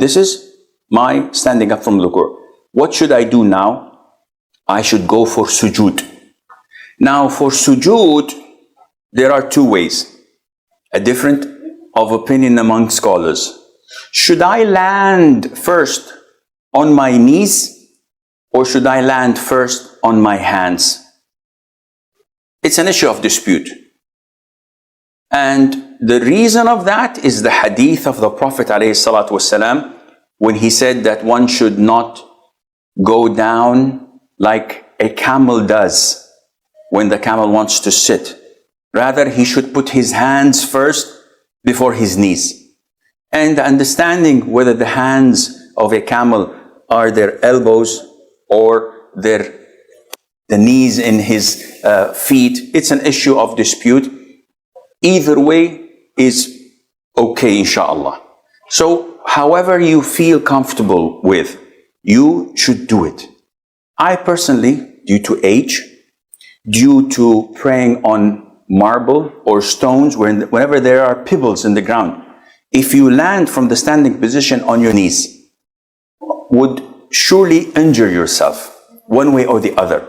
This is my standing up from ruku'. What should I do now? I should go for sujood. Now for sujood, there are two ways. A different of opinion among scholars. Should I land first on my knees or should I land first on my hands? It's an issue of dispute. And the reason of that is the hadith of the Prophet ﷺ, when he said that one should not go down like a camel does when the camel wants to sit. Rather, he should put his hands first before his knees. And understanding whether the hands of a camel are their elbows or the knees in his feet, it's an issue of dispute. Either way is okay, inshallah. So, however you feel comfortable with, you should do it. I personally, due to age, due to praying on marble or stones, whenever there are pebbles in the ground, if you land from the standing position on your knees, would surely injure yourself, one way or the other.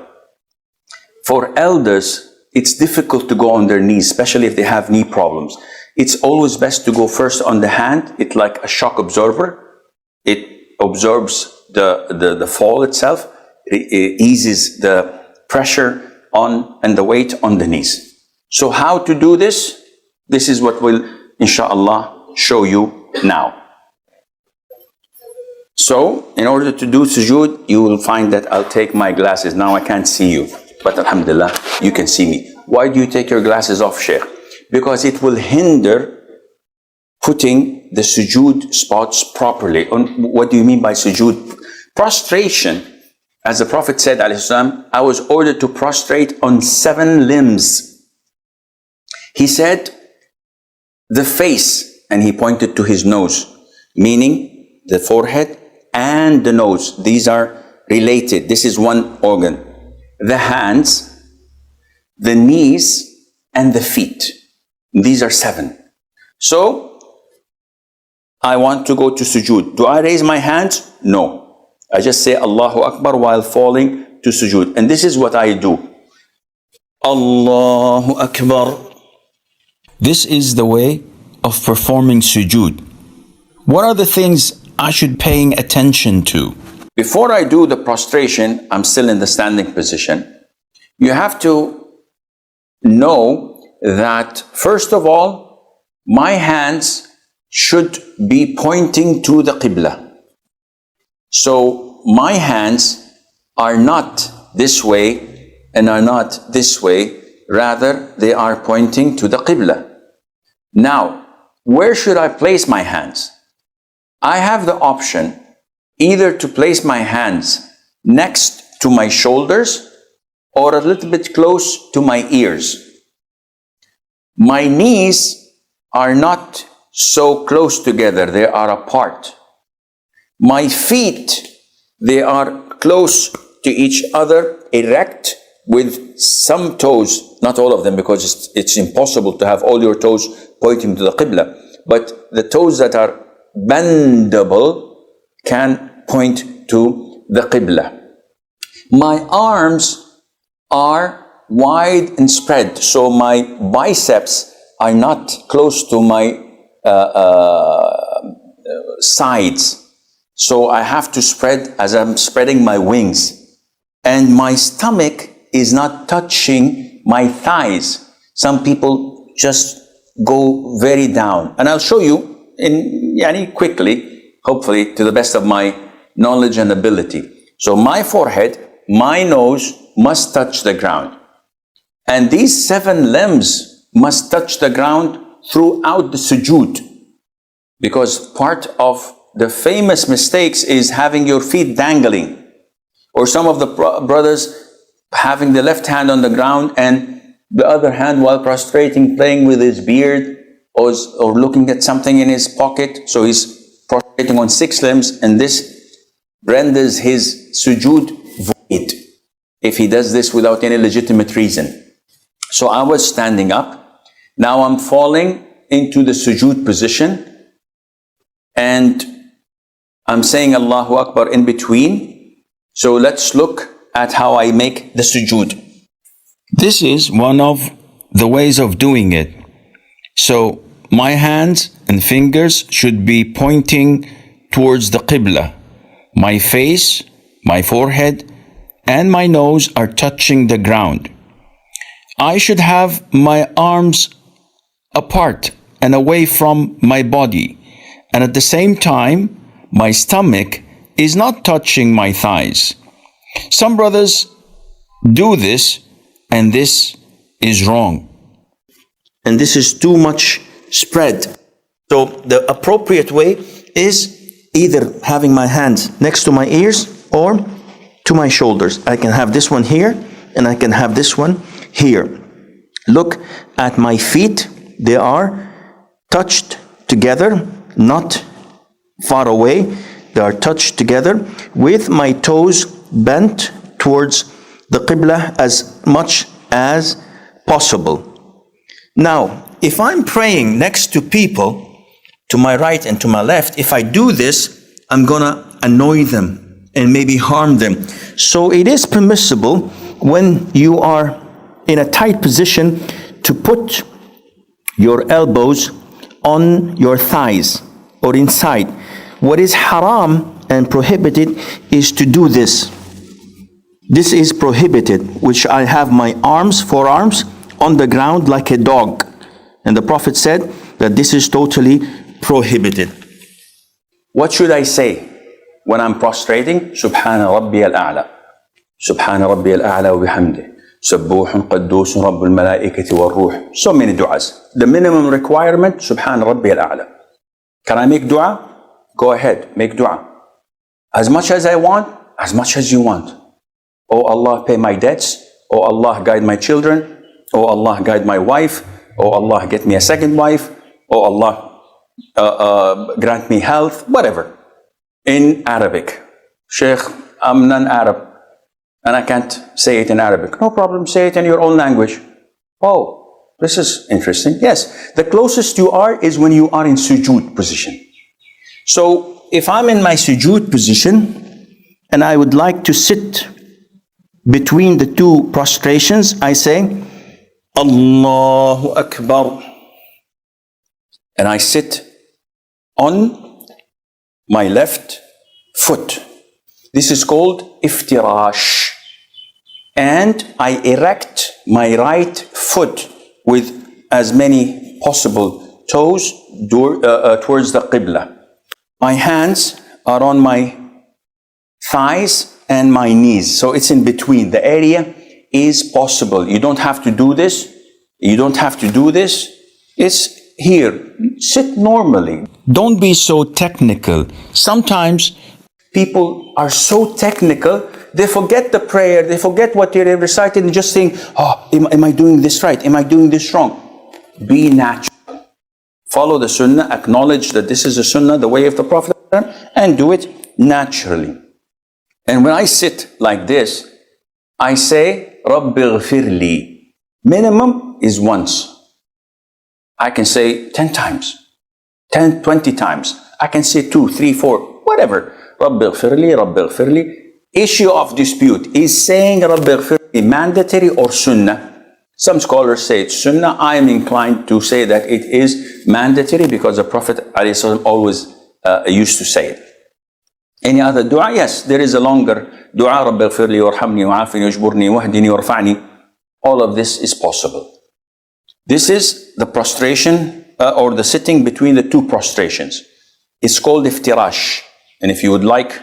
For elders, it's difficult to go on their knees, especially if they have knee problems. It's always best to go first on the hand. It's like a shock absorber. It absorbs the fall itself. It eases the pressure on and the weight on the knees. So how to do this? This is what we'll, inshallah, show you now. So, in order to do sujood, you will find that I'll take my glasses. Now I can't see you, but alhamdulillah, you can see me. Why do you take your glasses off, Sheikh? Because it will hinder putting the sujood spots properly. What do you mean by sujood? Prostration. As the Prophet said, ﷺ, I was ordered to prostrate on 7 limbs. He said, the face, and he pointed to his nose, meaning the forehead and the nose. These are related. This is one organ. The hands, the knees, and the feet. These are 7. So, I want to go to sujood. Do I raise my hands? No. I just say Allahu Akbar while falling to sujood. And this is what I do. Allahu Akbar. This is the way of performing sujood. What are the things I should paying attention to? Before I do the prostration, I'm still in the standing position. You have to know that, first of all, my hands should be pointing to the Qibla. So my hands are not this way and are not this way, rather they are pointing to the Qibla. Now, where should I place my hands? I have the option either to place my hands next to my shoulders or a little bit close to my ears. My knees are not so close together, they are apart. My feet, they are close to each other, erect, with some toes, not all of them, because it's impossible to have all your toes pointing to the Qibla. But the toes that are bendable can point to the Qibla. My arms are wide and spread, so my biceps are not close to my sides. So I have to spread as I'm spreading my wings. And my stomach is not touching my thighs. Some people just go very down. And I'll show you quickly, hopefully to the best of my knowledge and ability. So my forehead, my nose must touch the ground. And these 7 limbs must touch the ground throughout the sujood. Because part of the famous mistakes is having your feet dangling. Or some of the brothers having the left hand on the ground and the other hand while prostrating, playing with his beard or looking at something in his pocket. So he's prostrating on 6 limbs, and this renders his sujood void if he does this without any legitimate reason. So I was standing up. Now I'm falling into the sujood position, and I'm saying Allahu Akbar in between. So let's look at how I make the sujood. This is one of the ways of doing it. So my hands and fingers should be pointing towards the Qibla. My face, my forehead, and my nose are touching the ground. I should have my arms apart and away from my body, and at the same time, my stomach is not touching my thighs. Some brothers do this, and this is wrong. And this is too much spread. So the appropriate way is either having my hands next to my ears or to my shoulders. I can have this one here, and I can have this one here. Look at my feet. They are touched together, not far away. They are touched together with my toes bent towards the Qibla as much as possible. Now, if I'm praying next to people, to my right and to my left, if I do this, I'm gonna annoy them and maybe harm them. So it is permissible when you are in a tight position to put your elbows on your thighs or inside. What is haram and prohibited is to do this. This is prohibited, which I have my forearms on the ground like a dog. And the Prophet said that this is totally prohibited. What should I say when I'm prostrating? Subhana Rabbi al-A'la. Subhana Rabbi al-A'la wa bihamdih. Subbuhun qaddusun Rabbul malaikati wal ruh. So many du'as. The minimum requirement, Subhana Rabbi al-A'la. Can I make dua? Go ahead, make dua. As much as I want, as much as you want. Oh Allah, pay my debts. Oh Allah, guide my children. Oh Allah, guide my wife. Oh Allah, get me a second wife. Oh Allah, grant me health. Whatever. In Arabic. Sheikh, I'm non-Arab and I can't say it in Arabic. No problem, say it in your own language. Oh, this is interesting. Yes, the closest you are is when you are in sujood position. So if I'm in my sujood position and I would like to sit between the two prostrations, I say, Allahu Akbar. And I sit on my left foot. This is called iftirash. And I erect my right foot with as many possible toes towards the Qibla. My hands are on my thighs and my knees. So it's in between. The area is possible. You don't have to do this. You don't have to do this. It's here. Sit normally. Don't be so technical. Sometimes people are so technical, they forget the prayer, they forget what they recited and just think, oh, am I doing this right? Am I doing this wrong? Be natural. Follow the Sunnah, acknowledge that this is a Sunnah, the way of the Prophet, and do it naturally. And when I sit like this, I say, Rabbi ghfirli. Minimum is once. I can say 10 times, 10, 20 times. I can say 2, 3, 4, whatever. Rabbi ghfirli, Rabbi ghfirli. Issue of dispute, is saying Rabbi ghfirli mandatory or Sunnah? Some scholars say it's Sunnah. I am inclined to say that it is mandatory because the Prophet ﷺ always used to say it. Any other dua? Yes, there is a longer dua. Rabbi ghfirli warhamni wa'afini wajburni wahdini warfa'ni. All of this is possible. This is the prostration or the sitting between the two prostrations. It's called iftirash. And if you would like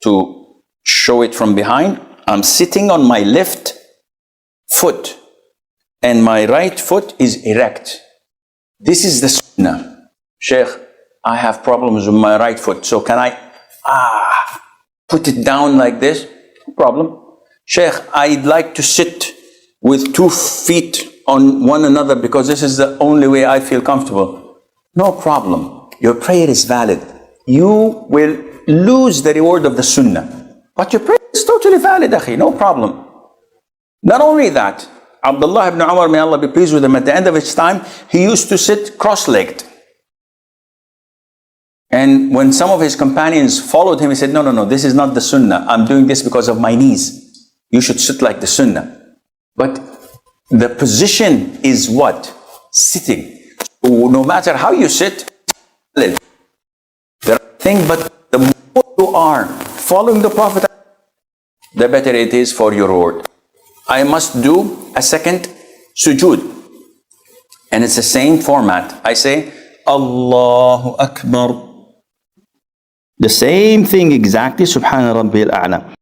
to show it from behind, I'm sitting on my left foot and my right foot is erect. This is the Sunnah. Sheikh, I have problems with my right foot, so can I put it down like this? No problem. Sheikh, I'd like to sit with 2 feet on one another because this is the only way I feel comfortable. No problem. Your prayer is valid. You will lose the reward of the Sunnah. But your prayer is totally valid, akhi. No problem. Not only that, Abdullah ibn Umar, may Allah be pleased with him, at the end of his time, he used to sit cross-legged. And when some of his companions followed him, he said, no, no, no, this is not the Sunnah. I'm doing this because of my knees. You should sit like the Sunnah. But the position is what? Sitting. So no matter how you sit, the thing, but the more you are following the Prophet, the better it is for your reward. I must do a second sujood. And it's the same format. I say, Allahu Akbar. The same thing exactly, Subhana Rabbil A'la.